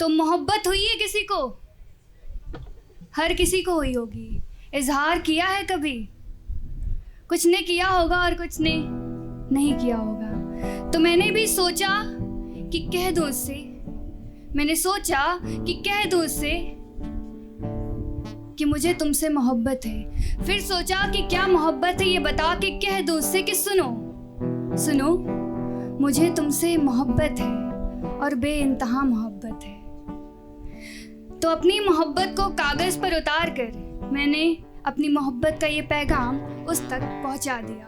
तो मोहब्बत हुई है किसी को? हर किसी को हुई होगी। इजहार किया है कभी? कुछ ने किया होगा और कुछ ने नहीं किया होगा। तो मैंने भी सोचा कि कह दूं उससे, मैंने सोचा कि कह दूं उससे कि मुझे तुमसे मोहब्बत है। फिर सोचा कि क्या मोहब्बत है ये बता के कह दूं उससे कि सुनो सुनो, मुझे तुमसे मोहब्बत है और बेइंतहा मोहब्बत है। तो अपनी मोहब्बत को कागज पर उतार कर मैंने अपनी मोहब्बत का ये पैगाम उस तक पहुंचा दिया,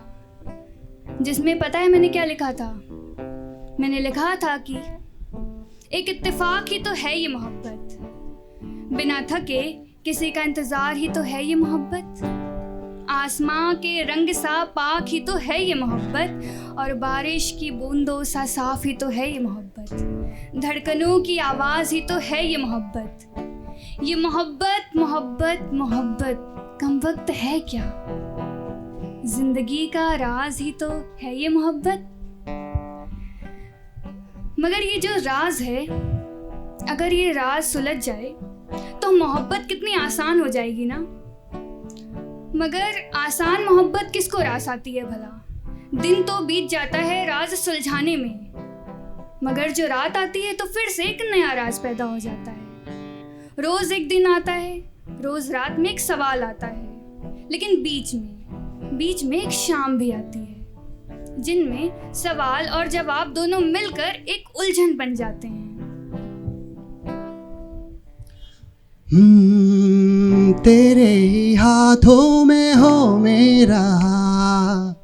जिसमें पता है मैंने क्या लिखा था? मैंने लिखा था कि एक इत्तेफाक ही तो है ये मोहब्बत, बिना थके किसी का इंतजार ही तो है ये मोहब्बत, आसमां के रंग सा पाक ही तो है ये मोहब्बत, और बारिश की बूंदों सा साफ ही तो है ये मोहब्बत, धड़कनों की आवाज़ ही तो है ये मोहब्बत। ये मोहब्बत मोहब्बत मोहब्बत कम वक्त है क्या? जिंदगी का राज ही तो है ये मोहब्बत। मगर ये जो राज है, अगर ये राज सुलझ जाए तो मोहब्बत कितनी आसान हो जाएगी ना। मगर आसान मोहब्बत किसको रास आती है भला? दिन तो बीत जाता है राज सुलझाने में, मगर जो रात आती है तो फिर से एक नया राज पैदा हो जाता है। रोज एक दिन आता है, रोज रात में एक सवाल आता है, लेकिन बीच में एक शाम भी आती है, जिनमें सवाल और जवाब दोनों मिलकर एक उलझन बन जाते हैं। तेरे ही हाथों में हो मेरा हाथ,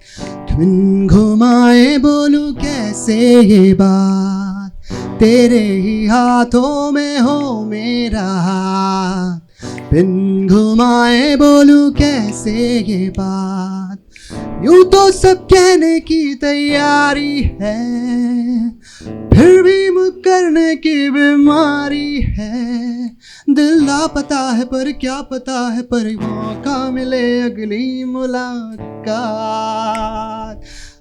बिन घुमाए बोलूं कैसे ये बात। तेरे ही हाथों में हो मेरा हाथ, बिन घुमाए बोलूं कैसे ये बात। यूं तो सब कहने की तैयारी है, फिर भी मुकरने की बीमारी है। दिल लापता है पर क्या पता है, पर मौका मिले अगली मुलाकात।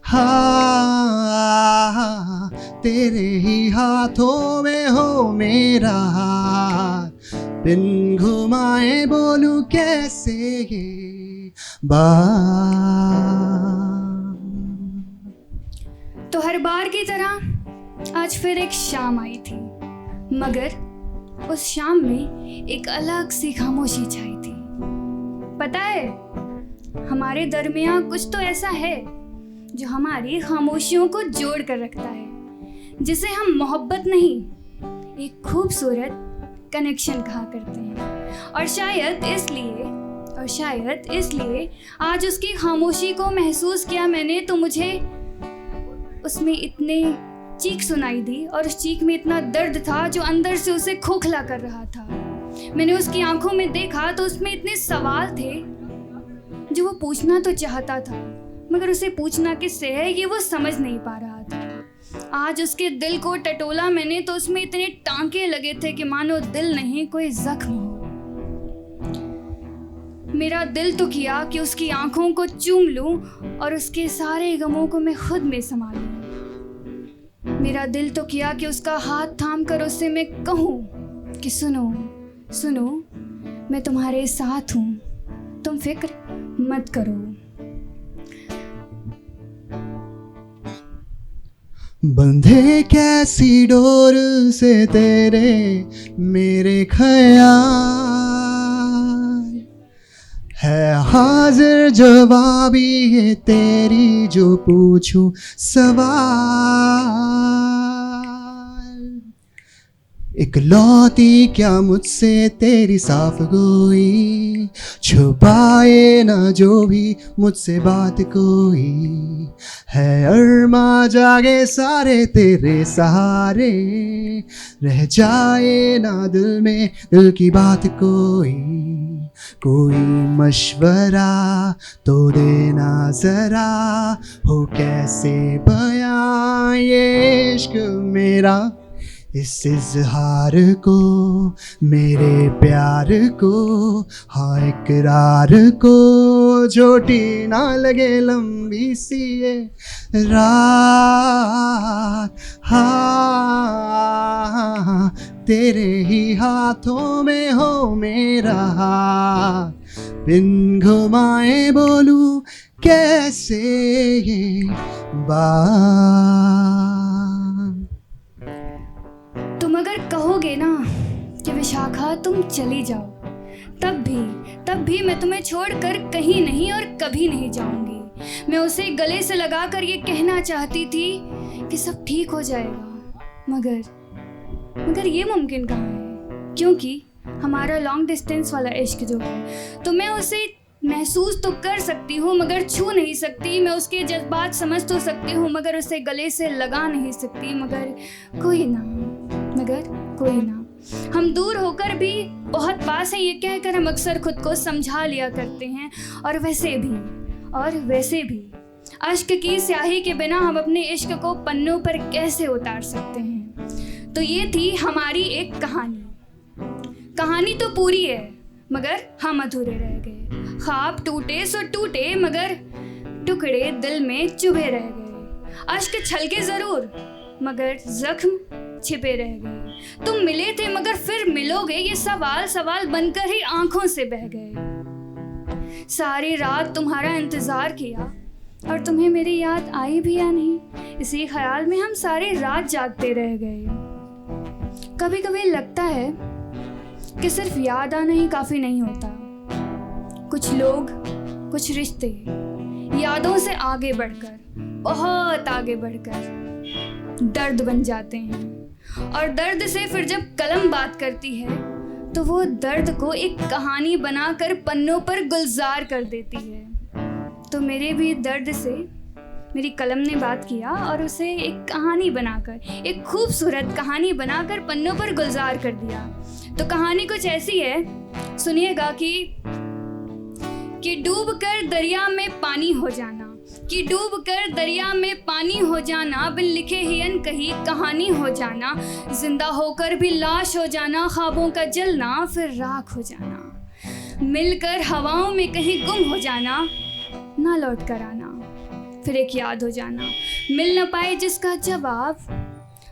हाँ, तेरे ही हाथों में हो मेरा हाथ, बिन घुमाए बोलूं कैसे ये बात। तो हर बार की तरह आज फिर एक शाम आई थी, मगर उस शाम में एक अलग सी खामोशी छाई थी। पता है, हमारे दरमियां कुछ तो ऐसा है जो हमारी खामोशियों को जोड़ कर रखता है, जिसे हम मोहब्बत नहीं, एक खूबसूरत कनेक्शन कहा करते हैं। और शायद इसलिए आज उसकी खामोशी को महसूस किया मैंने, तो मुझे उसमें इतने चीख सुनाई दी, और उस चीख में इतना दर्द था जो अंदर से उसे खोखला कर रहा था। मैंने उसकी आंखों में देखा तो उसमें इतने सवाल थे जो वो पूछना तो चाहता था, मगर उसे पूछना किससे है ये वो समझ नहीं पा रहा था। आज उसके दिल को टटोला मैंने तो उसमें इतने टांके लगे थे कि मानो दिल नहीं कोई जख्म हो। मेरा दिल तो किया कि उसकी आंखों को चूम लूं और उसके सारे गमों को मैं खुद में समा लूं। मेरा दिल तो किया कि उसका हाथ थाम कर उससे मैं कहूँ कि सुनो सुनो, मैं तुम्हारे साथ हूँ, तुम फिक्र मत करो। बंधे कैसी डोर से तेरे मेरे ख्याल, है हाजिर जवाबी ये तेरी जो पूछूं सवाल। इकलौती क्या मुझसे तेरी साफ गोई, छुपाए ना जो भी मुझसे बात कोई। है अरमा जागे सारे तेरे सहारे, रह जाए ना दिल में दिल की बात कोई। कोई मशवरा तो देना जरा, हो कैसे बयां ये इश्क मेरा। इस इज़हार को मेरे प्यार को, हाँ इकरार को छोटी ना लगे लंबी सी ये रात, हाँ तेरे ही हाथों में हो मेरा हाथ, बिन घुमाए बोलूं कैसे ये बात। तुम अगर कहोगे ना कि विशाखा तुम चली जाओ, तब भी मैं तुम्हें छोड़कर कहीं नहीं और कभी नहीं जाऊंगी। मैं उसे गले से लगाकर ये कहना चाहती थी कि सब ठीक हो जाएगा, मगर ये मुमकिन कहाँ है, क्योंकि हमारा लॉन्ग डिस्टेंस वाला इश्क जो है, तो मैं उसे महसूस तो कर सकती हूँ मगर छू नहीं सकती। मैं उसके जज्बात समझ तो सकती हूँ मगर उसे गले से लगा नहीं सकती। मगर कोई ना, हम दूर होकर भी बहुत पास हैं, ये कहकर हम अक्सर खुद को समझा लिया करते हैं। और वैसे भी अश्क की स्याही के बिना हम अपने इश्क को पन्नों पर कैसे उतार सकते हैं। तो ये थी हमारी एक कहानी तो पूरी है मगर हम अधूरे रह गए। ख्वाब टूटे सो टूटे मगर टुकड़े दिल में चुभे रह गए। अश्क छलके जरूर मगर जख्म छिपे रह गए। तुम मिले थे मगर फिर मिलोगे, ये सवाल बनकर ही आंखों से बह गए। सारी रात तुम्हारा इंतजार किया और तुम्हें मेरी याद आई भी या नहीं, इसी ख्याल में हम सारी रात जागते रह गए। कभी कभी लगता है कि सिर्फ याद आना ही काफी नहीं होता। कुछ लोग, कुछ रिश्ते यादों से आगे बढ़कर, बहुत आगे बढ़कर दर्द बन जाते हैं। और दर्द से फिर जब कलम बात करती है तो वो दर्द को एक कहानी बनाकर पन्नों पर गुलजार कर देती है। तो मेरे भी दर्द से मेरी कलम ने बात किया और उसे एक कहानी बनाकर, एक खूबसूरत कहानी बनाकर पन्नों पर गुलजार कर दिया। तो कहानी कुछ ऐसी है, सुनिएगा कि डूबकर दरिया में पानी हो जाना, कि डूबकर दरिया में पानी हो जाना, बिन लिखे ही अनकही कहानी हो जाना, जिंदा होकर भी लाश हो जाना, ख्वाबों का जलना फिर राख हो जाना, मिलकर हवाओं में कहीं गुम हो जाना, ना लौट कर आना, फिर एक याद हो जाना, मिल न पाए जिसका जवाब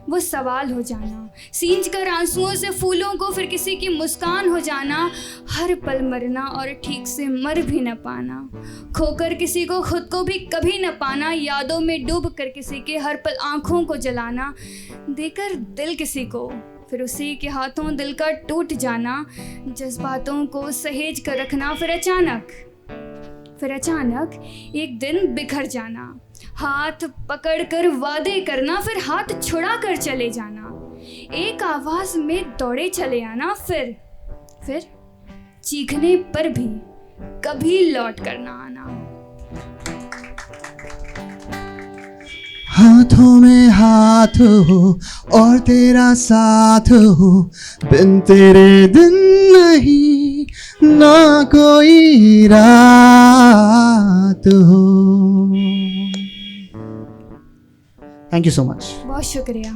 वो सवाल हो जाना, सींच कर आंसुओं से फूलों को फिर किसी की मुस्कान हो जाना, हर पल मरना और ठीक से मर भी न पाना, खोकर किसी को खुद को भी कभी न पाना, यादों में डूब कर किसी के हर पल आंखों को जलाना, देकर दिल किसी को फिर उसी के हाथों दिल का टूट जाना, जज्बातों को सहेज कर रखना, फिर अचानक एक दिन बिखर जाना, हाथ पकड़कर वादे करना, फिर हाथ छुड़ा कर चले जाना, एक आवाज में दौड़े चले आना, फिर चीखने पर भी कभी लौट कर ना आना। हाथों में हाथ हो और तेरा साथ हो, बिन तेरे दिन नहीं ना कोई रात हो। Thank you so much. बहुत शुक्रिया।